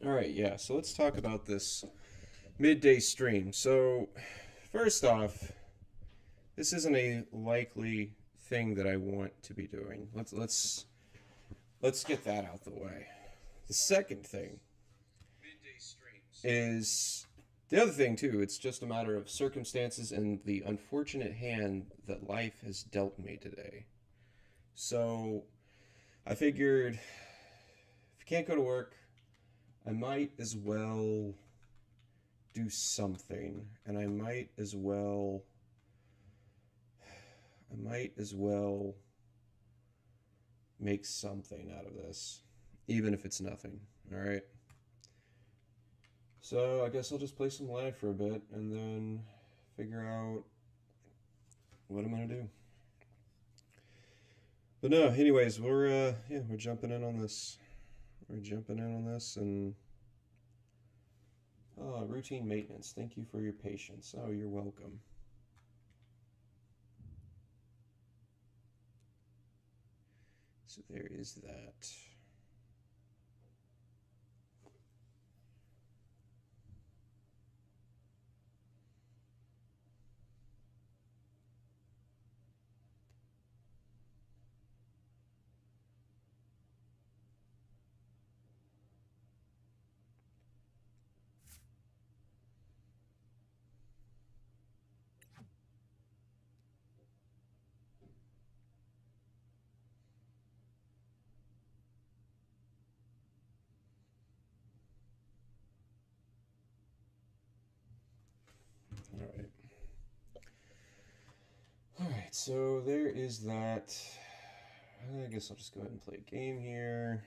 All right, yeah. So let's talk about this midday stream. So, first off, this isn't a likely thing that I want to be doing. Let's get that out the way. The second thing is the other thing too. It's just a matter of circumstances and the unfortunate hand that life has dealt me today. So, I figured if I can't go to work, I might as well do something, and I might as well make something out of this, even if it's nothing. All right. So I guess I'll just play some live for a bit and then figure out what I'm gonna do. But no, anyways, we're jumping in on this. We're jumping in on this and routine maintenance. Thank you for your patience. Oh, you're welcome. So there is that. All right. All right. So there is that. I guess I'll just go ahead and play a game here.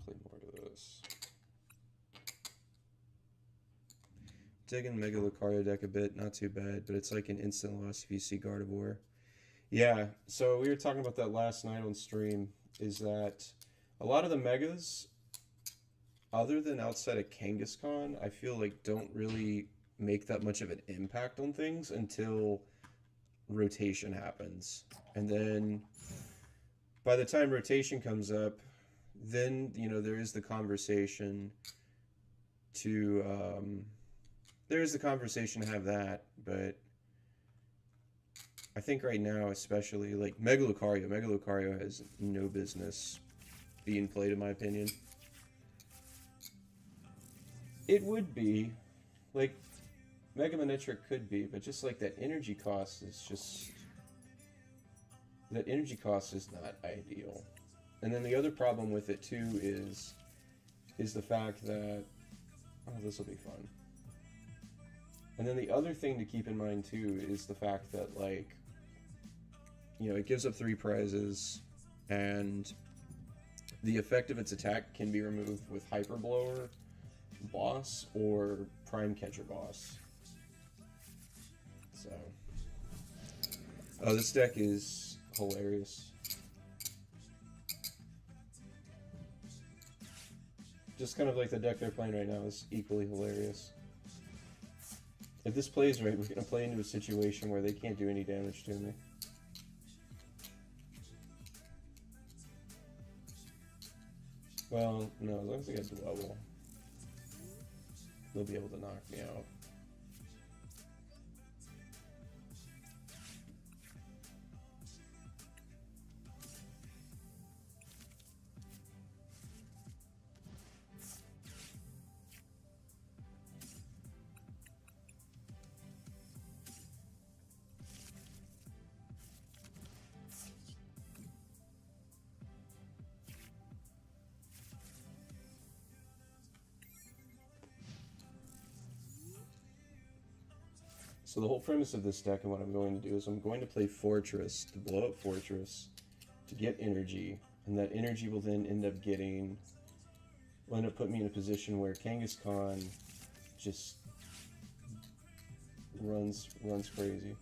Play more of this. Digging Mega Lucario deck a bit, not too bad, but it's like an instant loss if you see Gardevoir. Yeah, so we were talking about that last night on stream. Is that a lot of the megas, other than outside of Kangaskhan, I feel like don't really make that much of an impact on things until rotation happens. And then by the time rotation comes up, then, there is the conversation to, there is the conversation to have that, but I think right now, especially like Mega Lucario has no business being played, in my opinion. It would be like Mega Manectric could be, but just like that energy cost is not ideal. And then the other problem with it too is the fact that this will be fun. And then the other thing to keep in mind too is the fact that it gives up three prizes, and the effect of its attack can be removed with Hyper Blower boss or Prime Catcher boss. So, oh, this deck is hilarious. Just kind of like the deck they're playing right now is equally hilarious. If this plays right, we're gonna play into a situation where they can't do any damage to me. Well, no, as long as I get Dwebble, they'll be able to knock me out. So the whole premise of this deck and what I'm going to do is I'm going to play Fortress to blow up Fortress to get energy, and that energy will then will end up putting me in a position where Kangaskhan just runs crazy.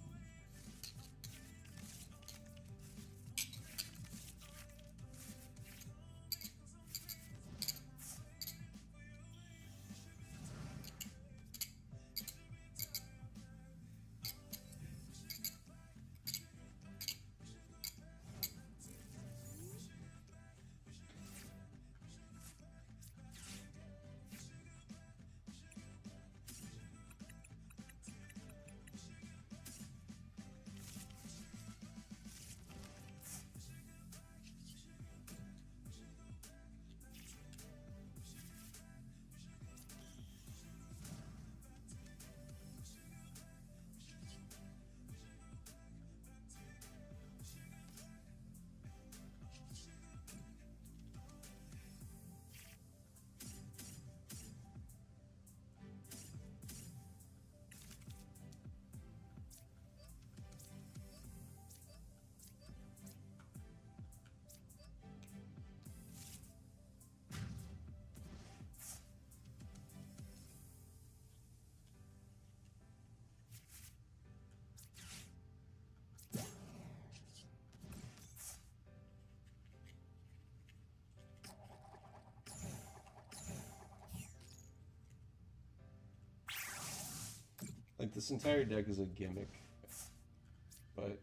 This entire deck is a gimmick, but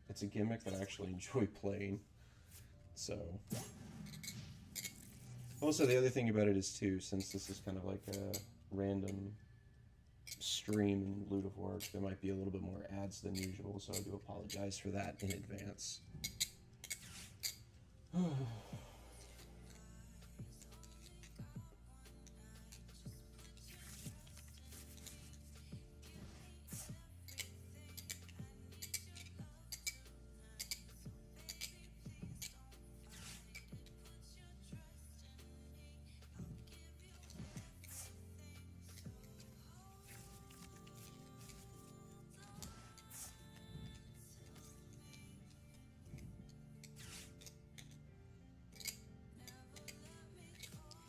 it's a gimmick that I actually enjoy playing. So, also the other thing about it is too, since this is kind of like a random stream in Lute of Orc, there might be a little bit more ads than usual, so I do apologize for that in advance.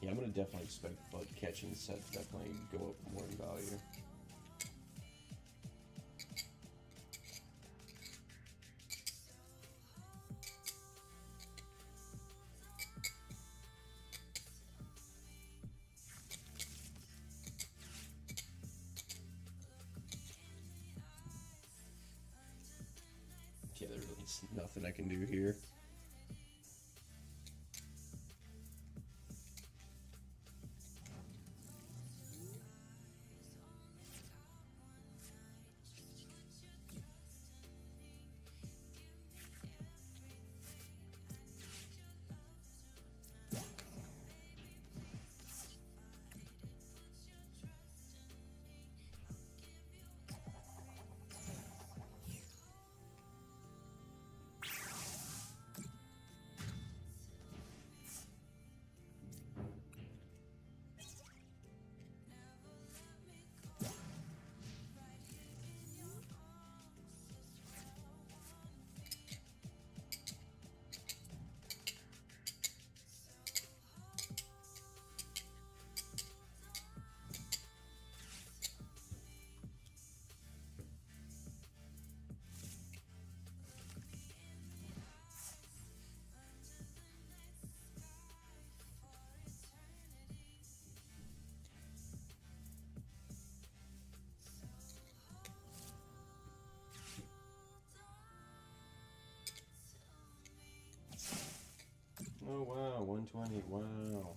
Yeah, I'm gonna definitely expect bug catching sets to definitely go up more in value. Yeah, there really is nothing I can do here. Oh wow, 120, wow.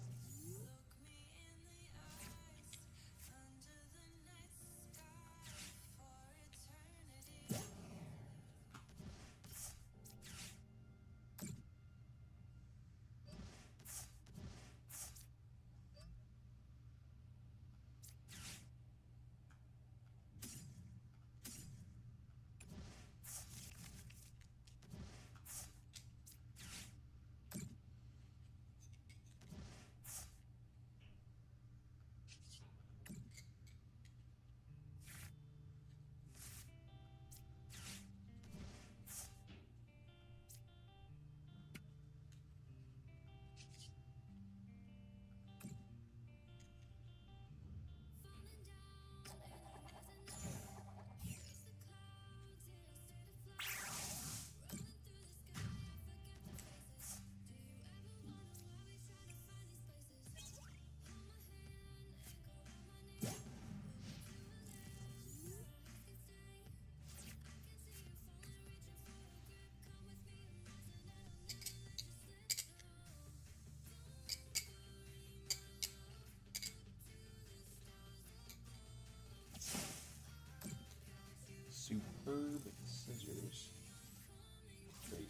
Superb scissors. Crazy.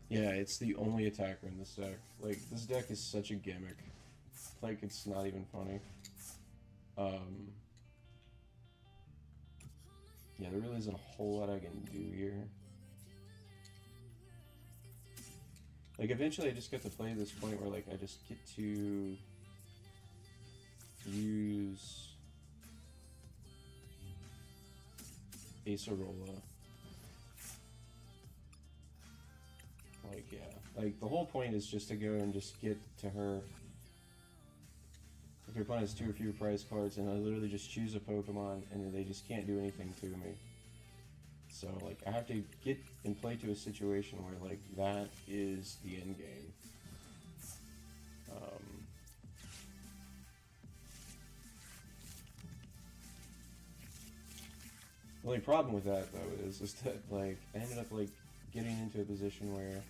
Yeah, it's the only attacker in this deck. Like, this deck is such a gimmick. Like, it's not even funny. Yeah, there really isn't a whole lot I can do here. Like, eventually I just get to play this point where, like, I just get to use Acerola Like, yeah. Like, the whole point is just to go and just get to her. If your opponent has 2 or fewer prize cards, and I literally just choose a Pokemon, and they just can't do anything to me. So, like, I have to get and play to a situation where, like, that is the end game. The only problem with that, though, is that, like, I ended up, like, getting into a position where,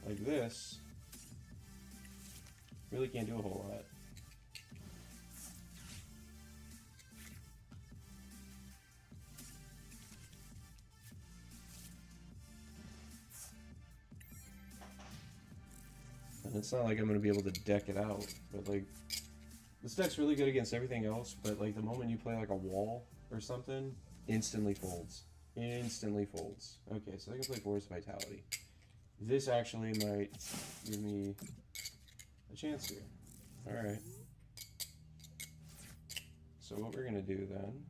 like this, really can't do a whole lot. And it's not like I'm going to be able to deck it out, but, like, this deck's really good against everything else, but, like, the moment you play, like, a wall or something, instantly folds. Instantly folds. Okay, so I can play Force Vitality. This actually might give me a chance here. Alright. So what we're going to do then...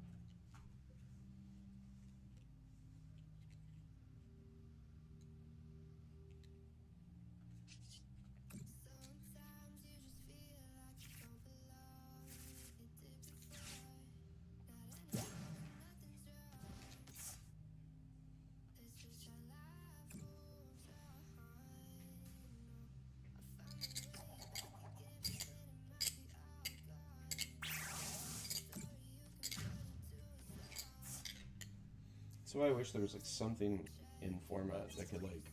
So I wish there was like something in format that could like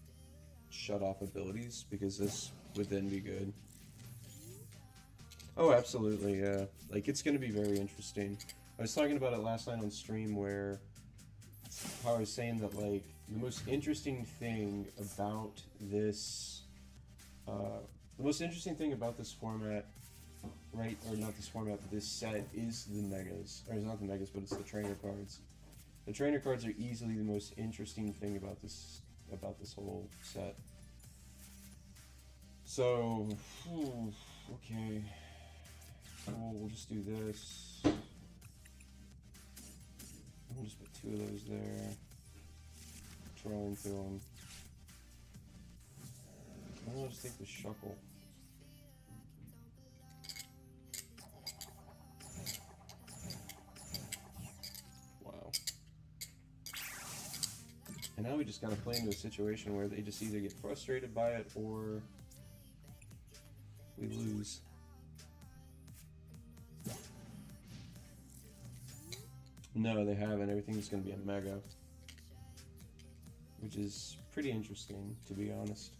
shut off abilities, because this would then be good. Oh, absolutely, yeah. Like, it's going to be very interesting. I was talking about it last night on stream where how I was saying that, like, the most interesting thing about this, the most interesting thing about this format, right, or not this format, but this set, is the megas. Or it's not the megas, but it's the trainer cards. The trainer cards are easily the most interesting thing about this whole set. So, okay. We'll just do this. We'll just put 2 of those there. Throw into them. I'll just take the Shuckle. Wow. And now we just gotta play into a situation where they just either get frustrated by it or we lose. No, they haven't. Everything's going to be a mega. Which is pretty interesting, to be honest.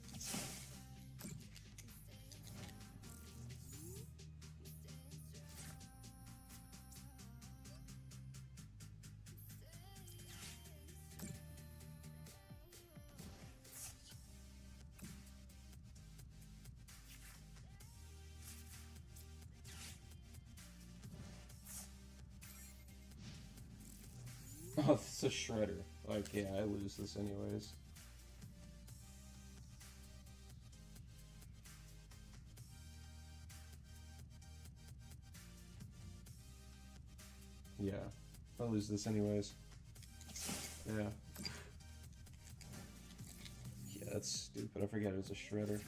Oh, it's a shredder. Like, yeah, I lose this anyways. Yeah, I lose this anyways. Yeah. Yeah, that's stupid. I forget it was a shredder.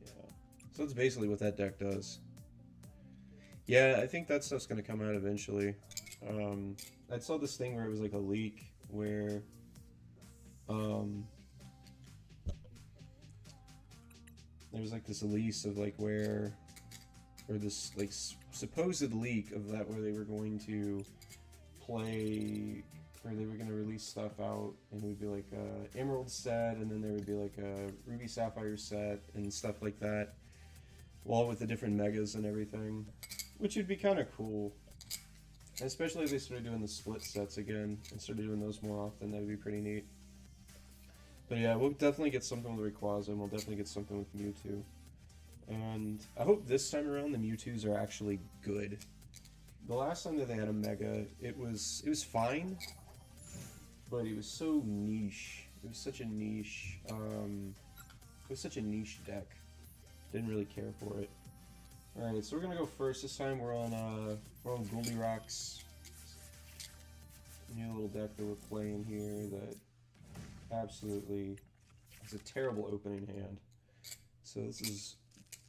Yeah. So that's basically what that deck does. Yeah, I think that stuff's gonna come out eventually. I saw this thing where it was like a leak where there was like this release of like or this like supposed leak of that where they were going to play, or they were going to release stuff out, and it would be like a Emerald set, and then there would be like a Ruby Sapphire set and stuff like that, all with the different megas and everything, which would be kind of cool. Especially if they started doing the split sets again and started doing those more often, that would be pretty neat. But yeah, we'll definitely get something with Rayquaza, and we'll definitely get something with Mewtwo. And I hope this time around the Mewtwo's are actually good. The last time that they had a Mega, it was fine, but it was so niche. It was such a niche, deck. Didn't really care for it. Alright, so we're gonna go first. This time we're on Goldilocks. New little deck that we're playing here that absolutely has a terrible opening hand. So this is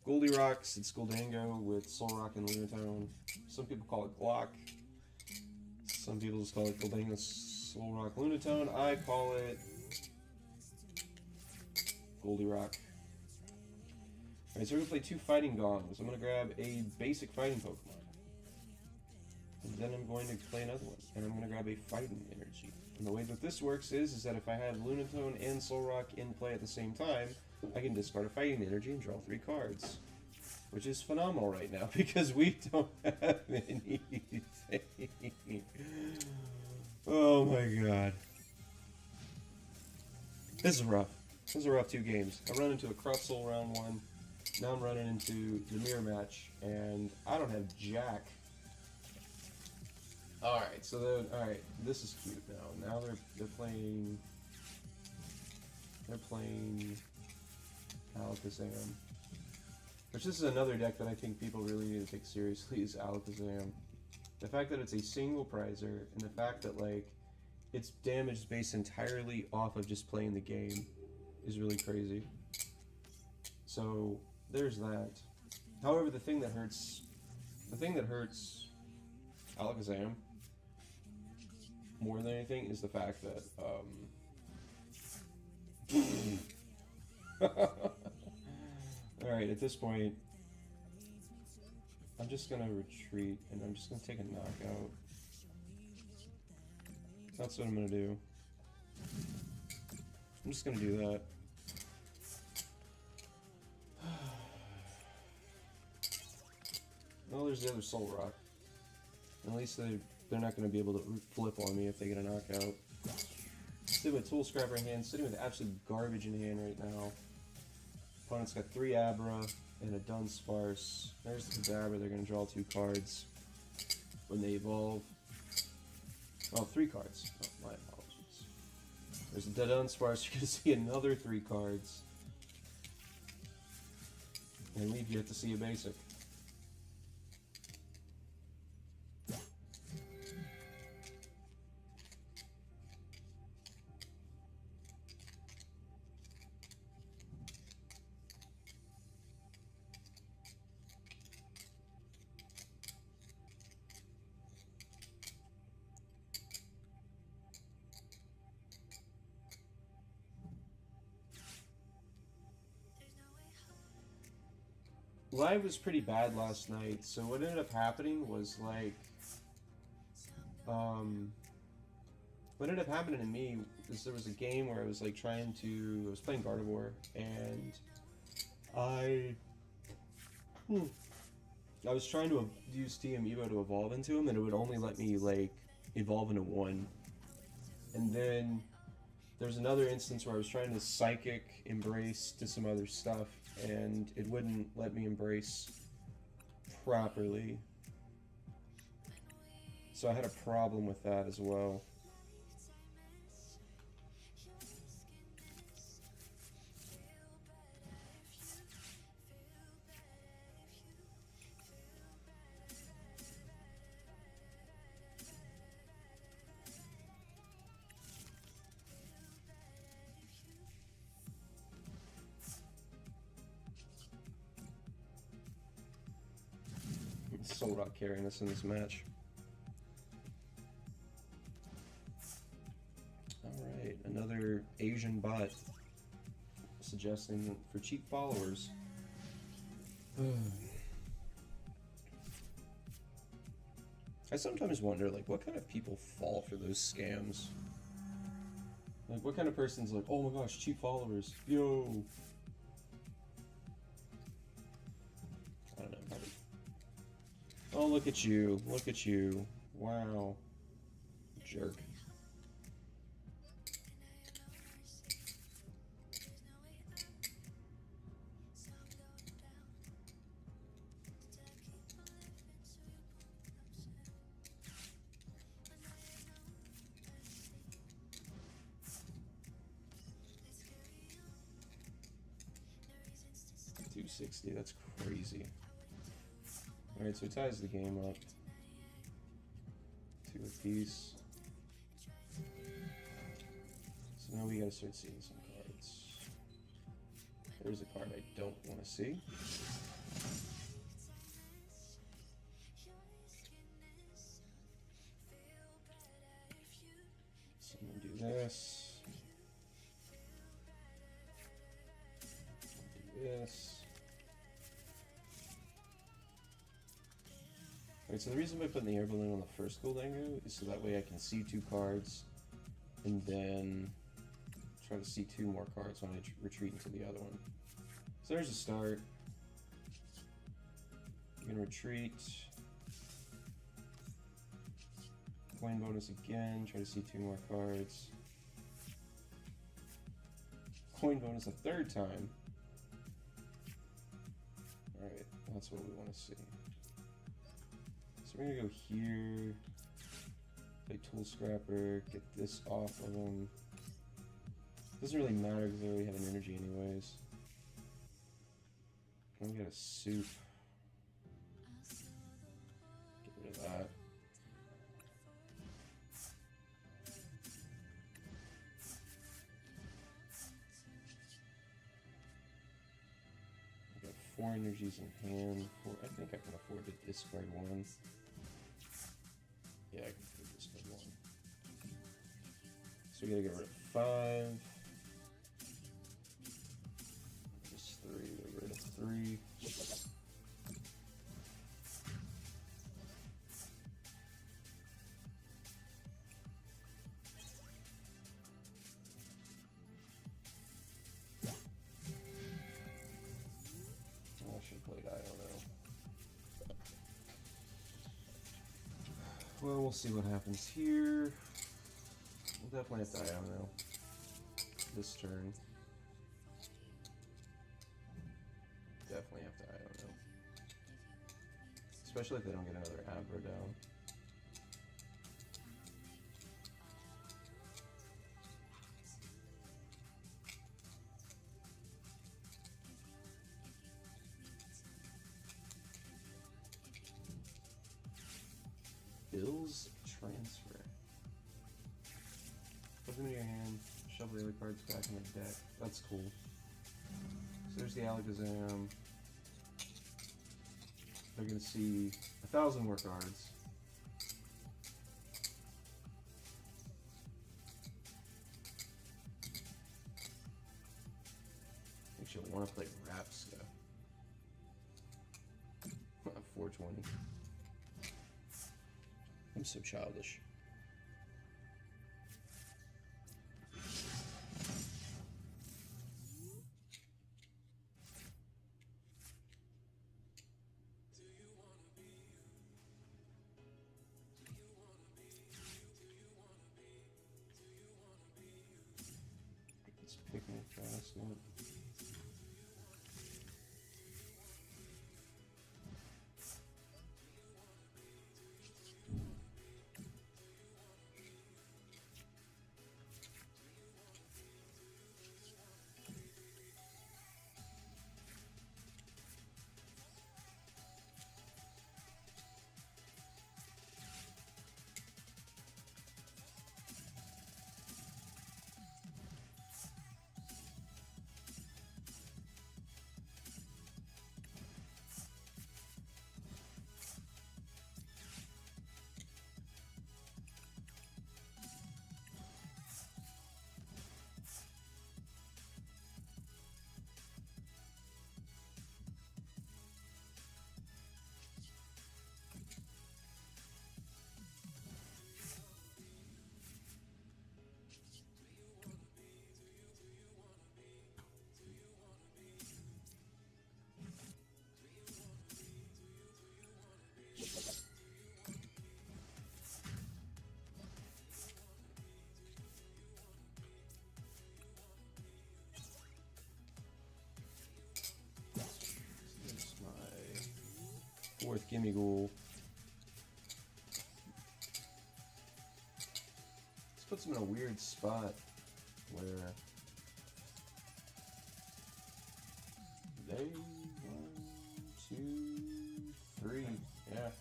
Goldilocks, it's Goldango with Solrock and Lunatone. Some people call it Glock. Some people just call it Goldango, Solrock, Lunatone. I call it Goldirock. Alright, so we're going to play 2 Fighting Gongs. I'm going to grab a basic fighting Pokemon. And then I'm going to play another one. And I'm going to grab a Fighting Energy. And the way that this works is that if I have Lunatone and Solrock in play at the same time, I can discard a Fighting Energy and draw 3 cards. Which is phenomenal right now, because we don't have anything. Oh my god. This is rough. This is a rough 2 games. I run into a Crustle round 1. Now I'm running into the mirror match, and I don't have jack. Alright, so then, alright, this is cute now. Now they're playing Alakazam. Which this is another deck that I think people really need to take seriously is Alakazam. The fact that it's a single prizer, and the fact that like its damage is based entirely off of just playing the game is really crazy. So there's that. However, the thing that hurts Alakazam more than anything is the fact that alright, at this point I'm just gonna retreat and I'm just gonna take a knockout. That's what I'm gonna do. I'm just gonna do that. Well, there's the other Solrock. At least they're not going to be able to flip on me if they get a knockout. Sitting with Tool Scrapper in hand, sitting with absolute garbage in hand right now. Opponent's got 3 Abra and a Dunsparce. There's the Kadabra, they're going to draw 2 cards when they evolve. Oh, 3 cards. Oh, my apologies. There's the Dunsparce, you're going to see another 3 cards. And we've yet to see a basic. Live was pretty bad last night, so what ended up happening was like, what ended up happening to me is there was a game where I was like I was playing Gardevoir, and I was trying to use TM Evo to evolve into him, and it would only let me like evolve into 1. And then there's another instance where I was trying to Psychic Embrace to some other stuff, and it wouldn't let me embrace properly. So I had a problem with that as well. Solrock carrying us in this match. Alright, another Asian bot suggesting for cheap followers. I sometimes wonder, like, what kind of people fall for those scams? Like, what kind of person's like, oh my gosh, cheap followers, yo! I don't know, probably. Oh, look at you. Look at you. Wow. Jerk. $260, that's crazy. Alright, so he ties the game up. 2 apiece. So now we gotta start seeing some cards. There's a card I don't want to see. So I'm gonna do this. Do this. Alright, so the reason by putting the air balloon on the first Gholdengo is so that way I can see 2 cards and then try to see 2 more cards when I retreat into the other one. So there's a start. I'm gonna retreat. Coin bonus again, try to see 2 more cards. Coin bonus a 3rd time. Alright, that's what we want to see. So we're gonna go here, play Tool Scrapper, get this off of him. Doesn't really matter because I already have an energy anyways. I'm gonna get a soup. Get rid of that. I got 4 energies in hand. I think I can afford to discard 1. Yeah, I can afford to discard 1. So we gotta get rid of 5. Just 3, get rid of 3. I should play it, I don't know. Well, we'll see what happens here. We'll definitely have to Iono this turn. Definitely have to Iono. Especially if they don't get another Abra down. Bill's Transfer. Put them in your hand, shuffle the other cards back in the deck. That's cool. So there's the Alakazam. They're gonna see 1,000 more cards. Actually, I want to play Rapska. 420. I'm so childish. It's picking fast now. Fourth Gimmighoul. This puts him in a weird spot where they 1, 2, 3, yeah.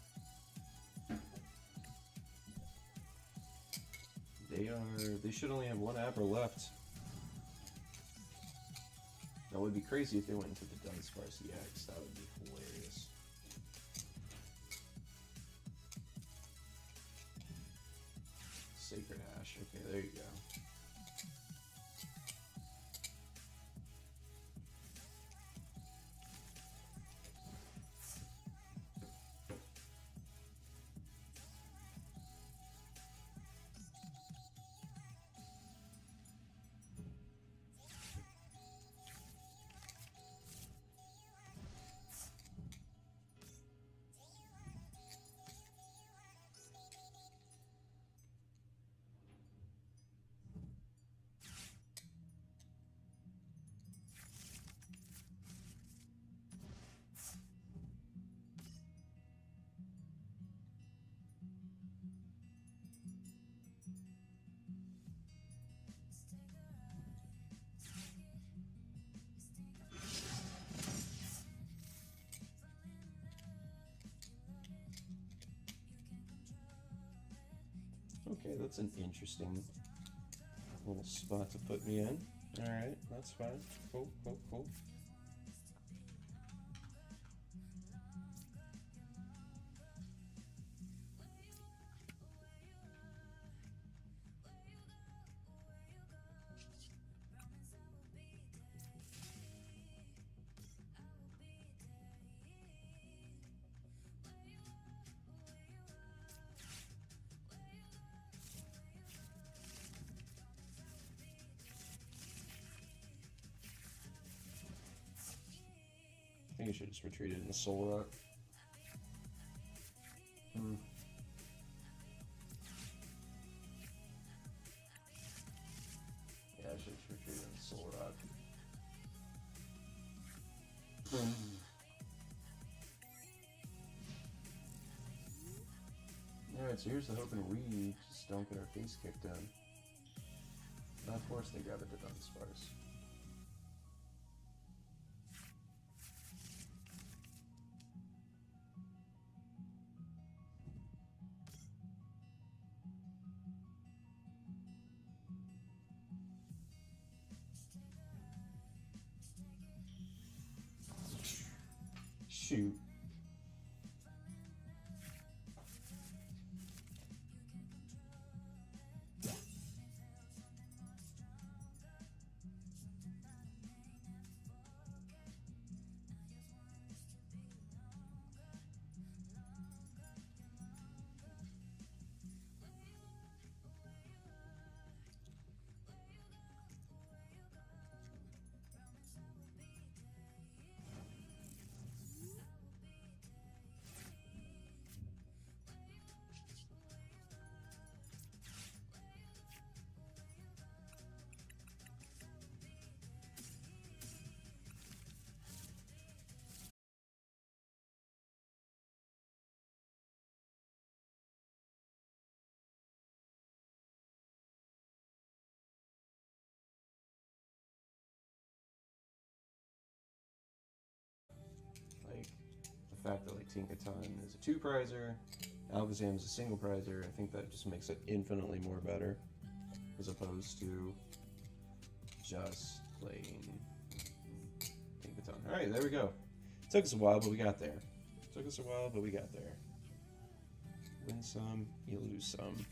They should only have one Abra left. That would be crazy if they went into the Dunsparce EX. That would be hilarious. Sacred Ash. Okay, there you go. Okay, that's an interesting little spot to put me in. Alright, that's fine. Cool, cool, cool. I think you should just retreat it in the Soul Rock. Yeah, I should just retreat it in the Soul Rock. Alright, so here's the hope, and we just don't get our face kicked in. And of course they grab it to Dunsparce. Shoot. Like, the fact that like Tinkaton is a 2-prizer, Alakazam is a single prizer, I think that just makes it infinitely more better, as opposed to just playing Tinkaton. Alright, there we go. Took us a while, but we got there. Took us a while, but we got there. Win some, you lose some.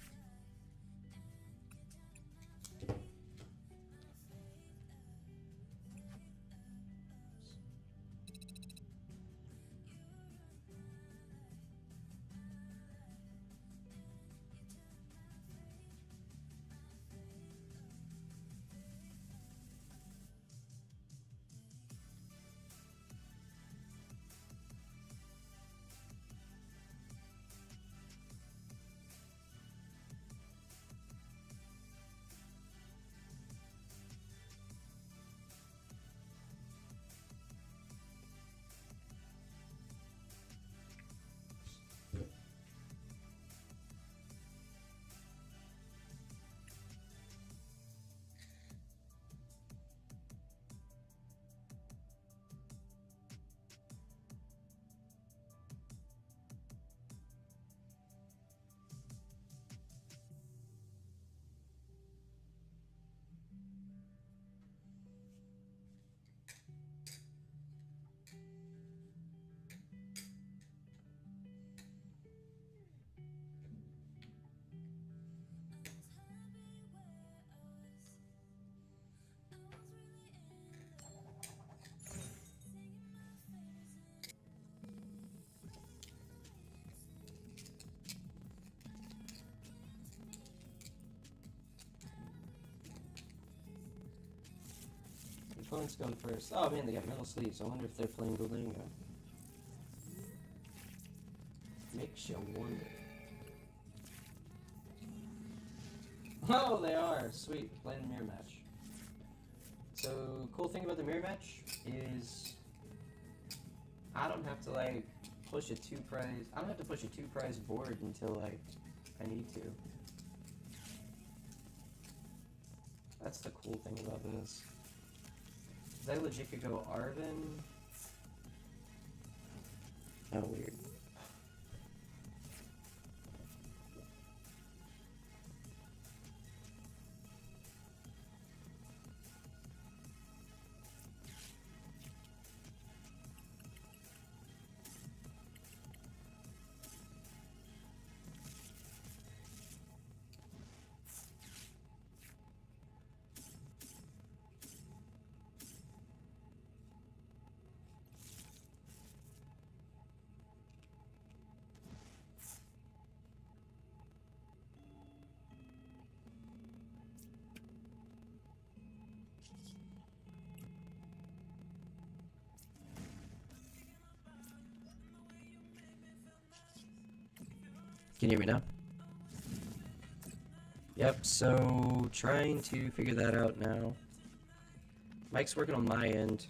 opponent's going first. Oh man, they got metal sleeves. I wonder if they're playing Gholdengo. Makes you wonder. Oh, they are. Sweet. Playing the mirror match. So, cool thing about the mirror match is I don't have to, like, push a two-prize... I don't have to push a two-prize board until, like, I need to. That's the cool thing about this. I legit could go Arven. Oh, weird. Can you hear me now? Yep, so trying to figure that out now. Mike's working on my end.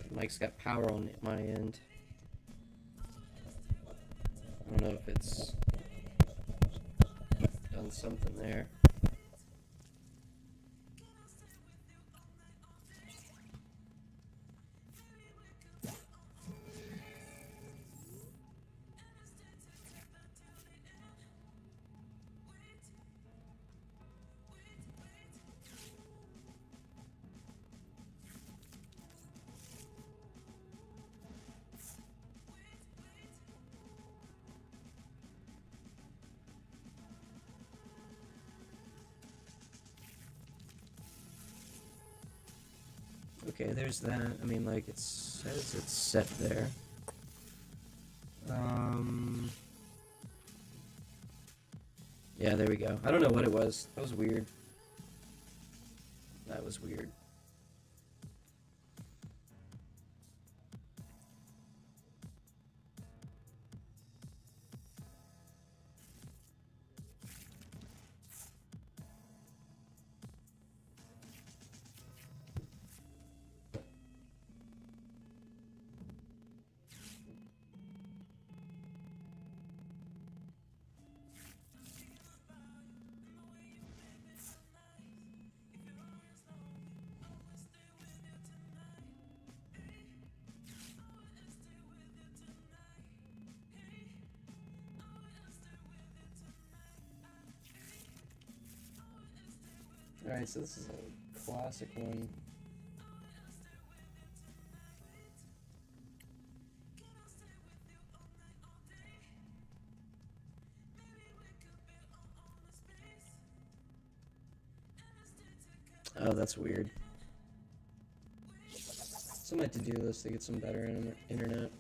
Mike's got power on my end. I don't know if it's done something there. Okay, there's that. I mean, like, it says it's set there. Yeah, there we go. I don't know what it was. That was weird. That was weird. Alright, so this is a classic one. Oh, that's weird. It's on my to-do list to get some better internet.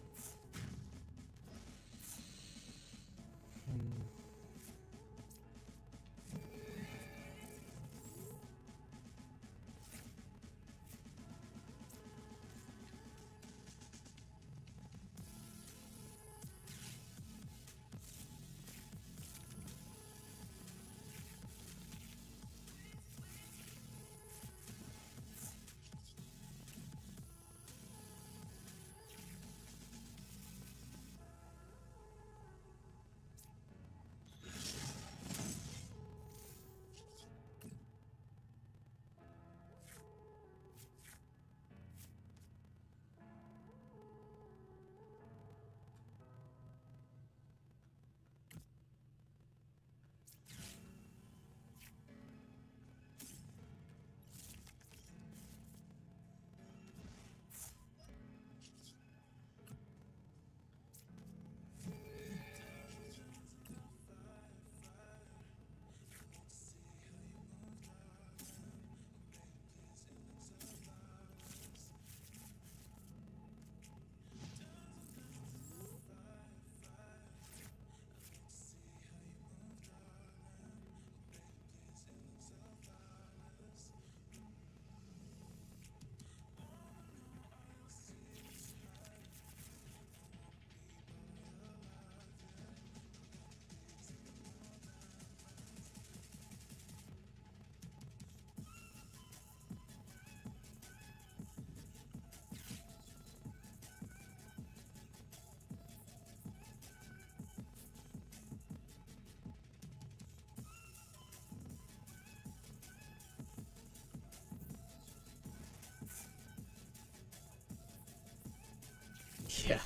Yeah.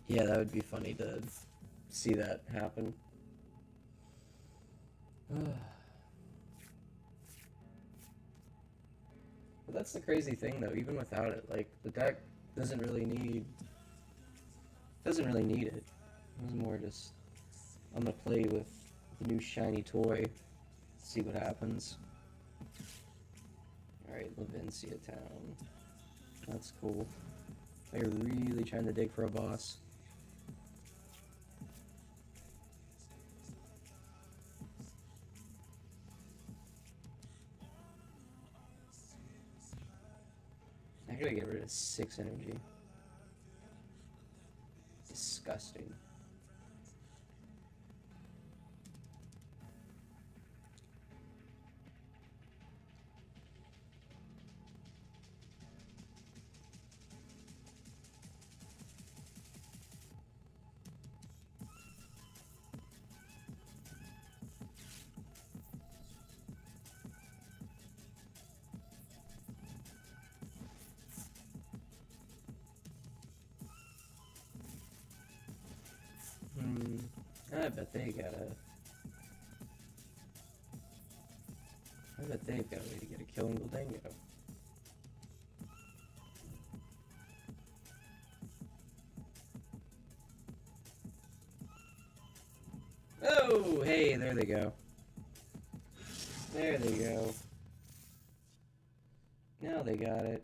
Yeah, that would be funny to see that happen. But that's the crazy thing, though. Even without it, like, the deck doesn't really need it. It's more just I'm gonna play with the new shiny toy, see what happens. All right, Levincia Town. That's cool. They're really trying to dig for a boss. I gotta get rid of 6 energy. Disgusting. I bet they got a. I bet they've got a way to get a killing Guldango. Oh, hey, there they go. There they go. Now they got it.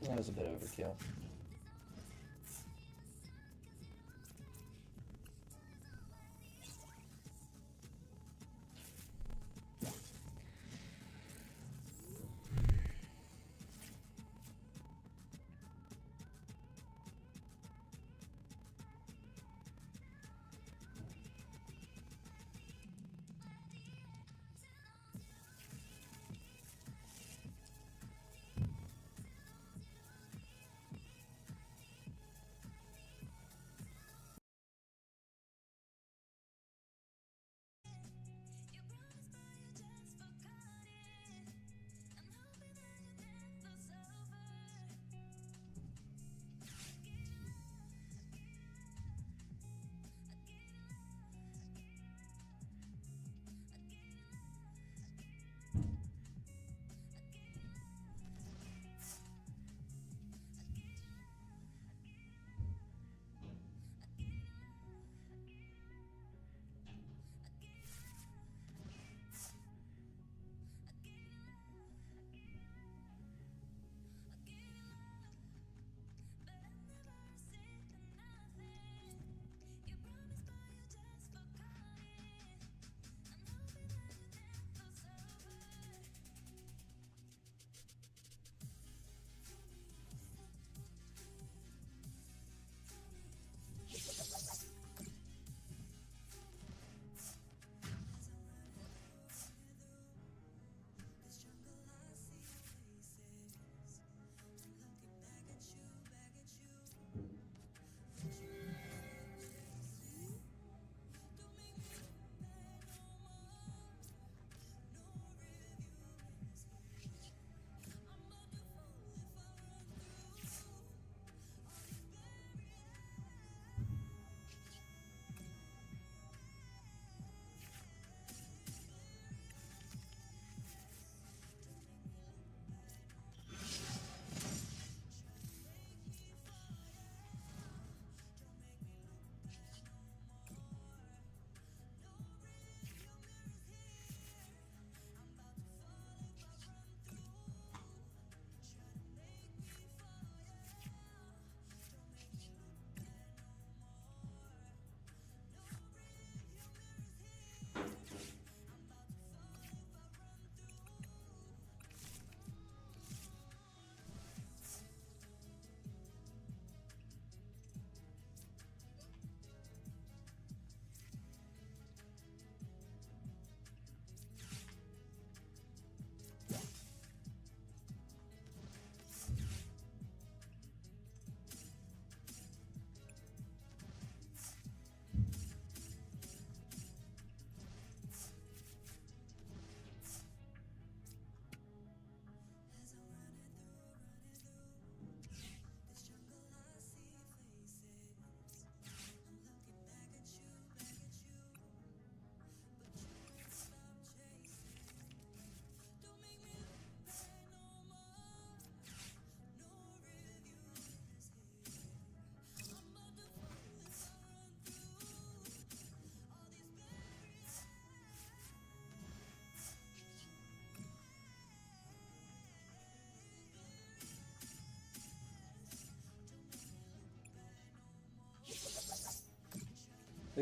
That was a bit overkill.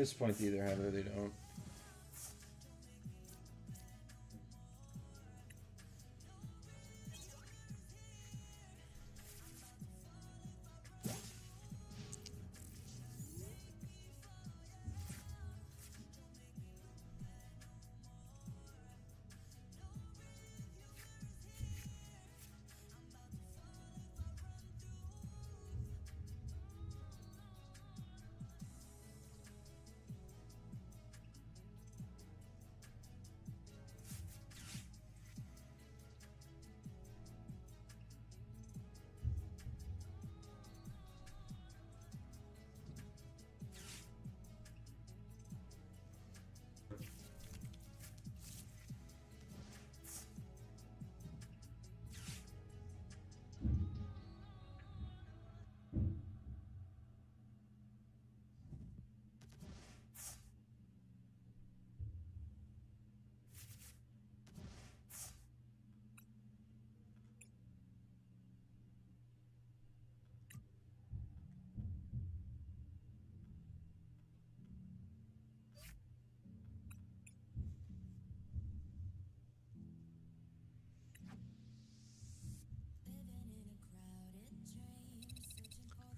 this point, they either have it or they don't.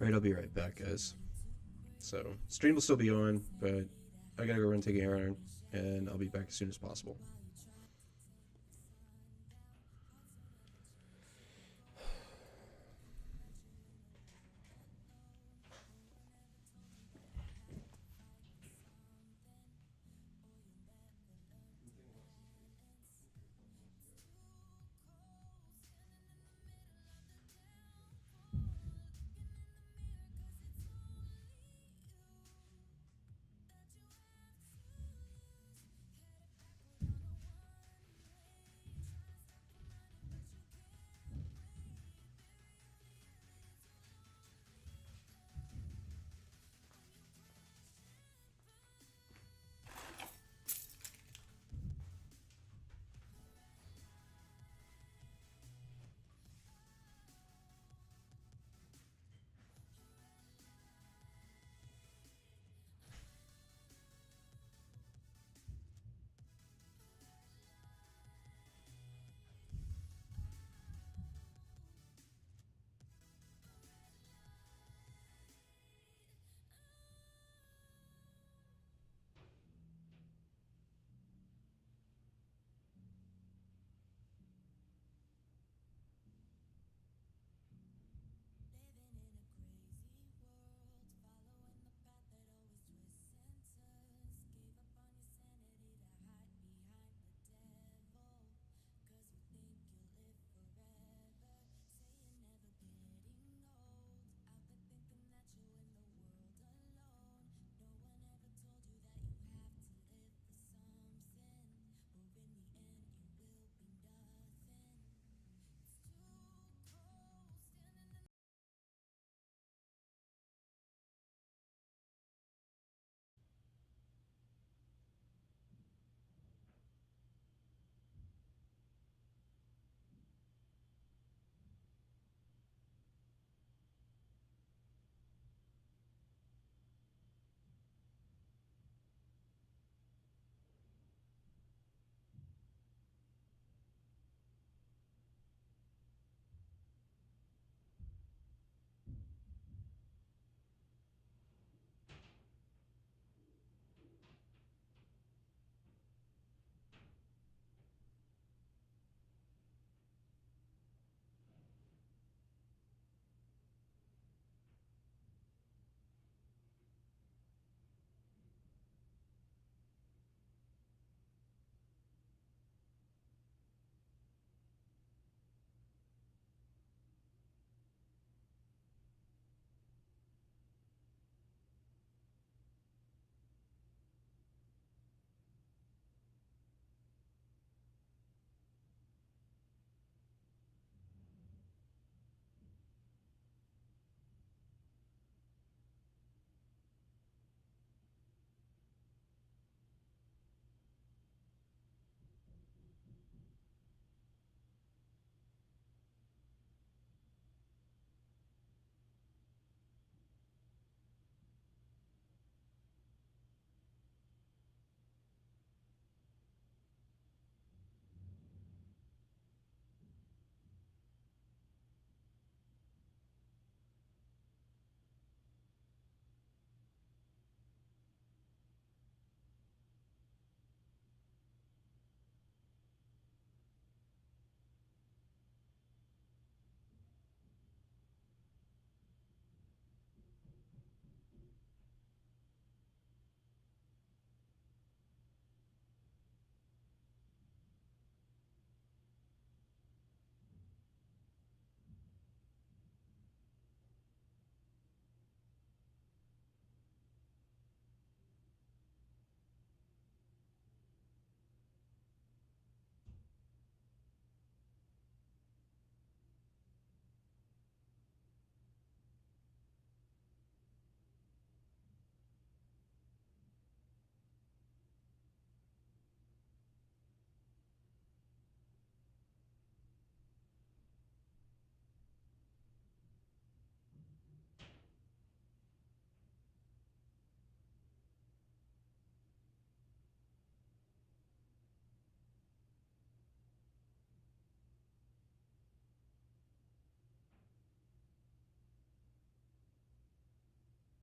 Alright, I'll be right back, guys. So, stream will still be on, but I gotta go run take a errand, and I'll be back as soon as possible.